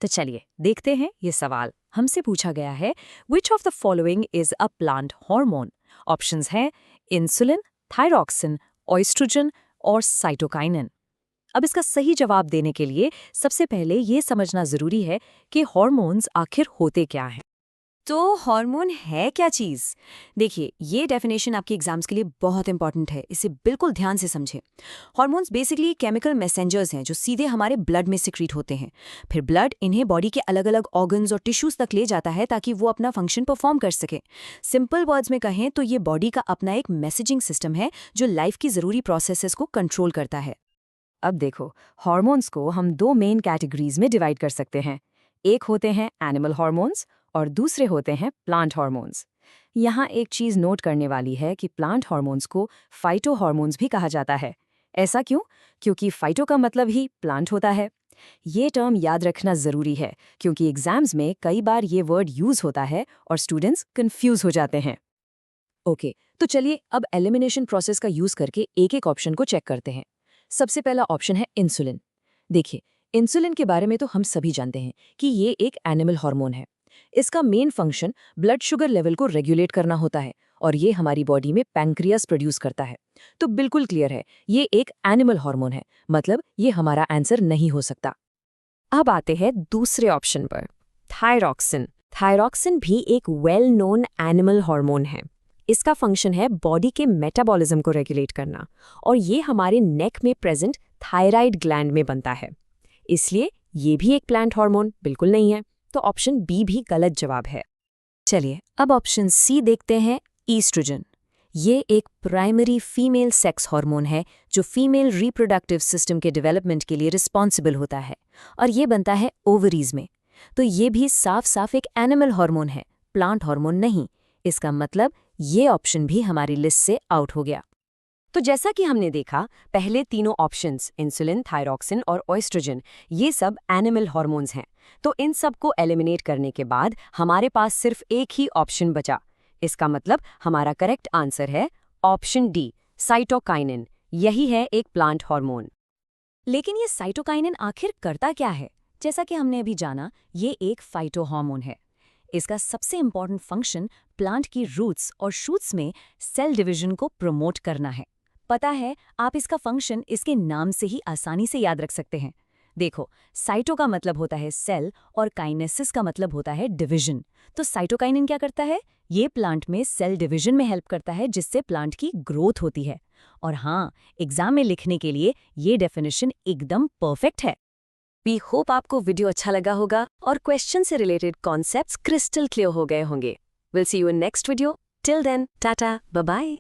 तो चलिए देखते हैं ये सवाल हमसे पूछा गया है, which of the following is a plant hormone. Options हैं इंसुलिन, थायरॉक्सिन, ऑयस्ट्रोजन और साइटोकाइनिन। अब इसका सही जवाब देने के लिए सबसे पहले ये समझना जरूरी है कि हार्मोन्स आखिर होते क्या हैं। तो हार्मोन है क्या चीज़? देखिए, ये डेफिनेशन आपके एग्जाम्स के लिए बहुत इंपॉर्टेंट है, इसे बिल्कुल ध्यान से समझें। हार्मोन्स बेसिकली केमिकल मैसेंजर्स हैं जो सीधे हमारे ब्लड में सिक्रीट होते हैं। फिर ब्लड इन्हें बॉडी के अलग अलग ऑर्गन्स और टिश्यूज तक ले जाता है ताकि वो अपना फंक्शन परफॉर्म कर सके। सिंपल वर्ड्स में कहें तो ये बॉडी का अपना एक मैसेजिंग सिस्टम है जो लाइफ की ज़रूरी प्रोसेसेस को कंट्रोल करता है। अब देखो, हार्मोन्स को हम दो मेन कैटेगरीज में डिवाइड कर सकते हैं। एक होते हैं एनिमल हार्मोन्स और दूसरे होते हैं प्लांट हार्मोन्स। यहाँ एक चीज़ नोट करने वाली है कि प्लांट हार्मोन्स को फाइटो हार्मोन्स भी कहा जाता है। ऐसा क्यों? क्योंकि फाइटो का मतलब ही प्लांट होता है। ये टर्म याद रखना ज़रूरी है क्योंकि एग्जाम्स में कई बार ये वर्ड यूज़ होता है और स्टूडेंट्स कंफ्यूज हो जाते हैं। ओके, तो चलिए अब एलिमिनेशन प्रोसेस का यूज़ करके एक एक ऑप्शन को चेक करते हैं। सबसे पहला ऑप्शन है इंसुलिन। देखिए, इंसुलिन के बारे में तो हम सभी जानते हैं कि ये एक एनिमल हार्मोन है। इसका main function blood sugar level को रेगुलेट करना होता है और ये हमारी बॉडी में पैंक्रियास प्रोड्यूस करता है। तो बिल्कुल क्लियर है, ये एक एनिमल हार्मोन है, मतलब ये हमारा आंसर नहीं हो सकता। अब आते हैं दूसरे ऑप्शन पर, थायरॉक्सिन। थायरॉक्सिन भी एक वेल नोन एनिमल हार्मोन है। इसका फंक्शन है बॉडी के मेटाबॉलिज्म को रेगुलेट करना और ये हमारे नेक में प्रेजेंट थायराइड ग्लैंड में बनता है। इसलिए ये भी एक प्लांट हार्मोन बिल्कुल नहीं है, तो ऑप्शन बी भी गलत जवाब है। चलिए अब ऑप्शन सी देखते हैं, ईस्ट्रोजन। ये एक प्राइमरी फीमेल सेक्स हार्मोन है जो फीमेल रिप्रोडक्टिव सिस्टम के डेवलपमेंट के लिए रिस्पॉन्सिबल होता है और ये बनता है ओवरीज में। तो ये भी साफ साफ एक एनिमल हार्मोन है, प्लांट हार्मोन नहीं। इसका मतलब ये ऑप्शन भी हमारी लिस्ट से आउट हो गया। तो जैसा कि हमने देखा, पहले तीनों ऑप्शंस इंसुलिन, थायरॉक्सिन और ऑयस्ट्रोजन ये सब एनिमल हार्मोन्स हैं। तो इन सब को एलिमिनेट करने के बाद हमारे पास सिर्फ एक ही ऑप्शन बचा। इसका मतलब हमारा करेक्ट आंसर है ऑप्शन डी, साइटोकाइनिन। यही है एक प्लांट हार्मोन। लेकिन ये साइटोकाइनिन आखिर करता क्या है? जैसा कि हमने अभी जाना, ये एक फाइटोहार्मोन है। इसका सबसे इंपॉर्टेंट फंक्शन प्लांट की रूट्स और शूट्स में सेल डिवीजन को प्रमोट करना है। पता है, आप इसका फंक्शन इसके नाम से ही आसानी से याद रख सकते हैं। देखो, साइटो का मतलब होता है सेल और काइनेसिस का मतलब होता है डिवीजन। तो साइटोकाइनिन क्या करता है? ये प्लांट में सेल डिवीजन में हेल्प करता है जिससे प्लांट की ग्रोथ होती है। और हाँ, एग्जाम में लिखने के लिए ये डेफिनेशन एकदम परफेक्ट है। वी होप आपको वीडियो अच्छा लगा होगा और क्वेश्चन से रिलेटेड कॉन्सेप्ट्स क्रिस्टल क्लियर हो गए होंगे। Will see you in next video. Till then, ta-ta, bye bye.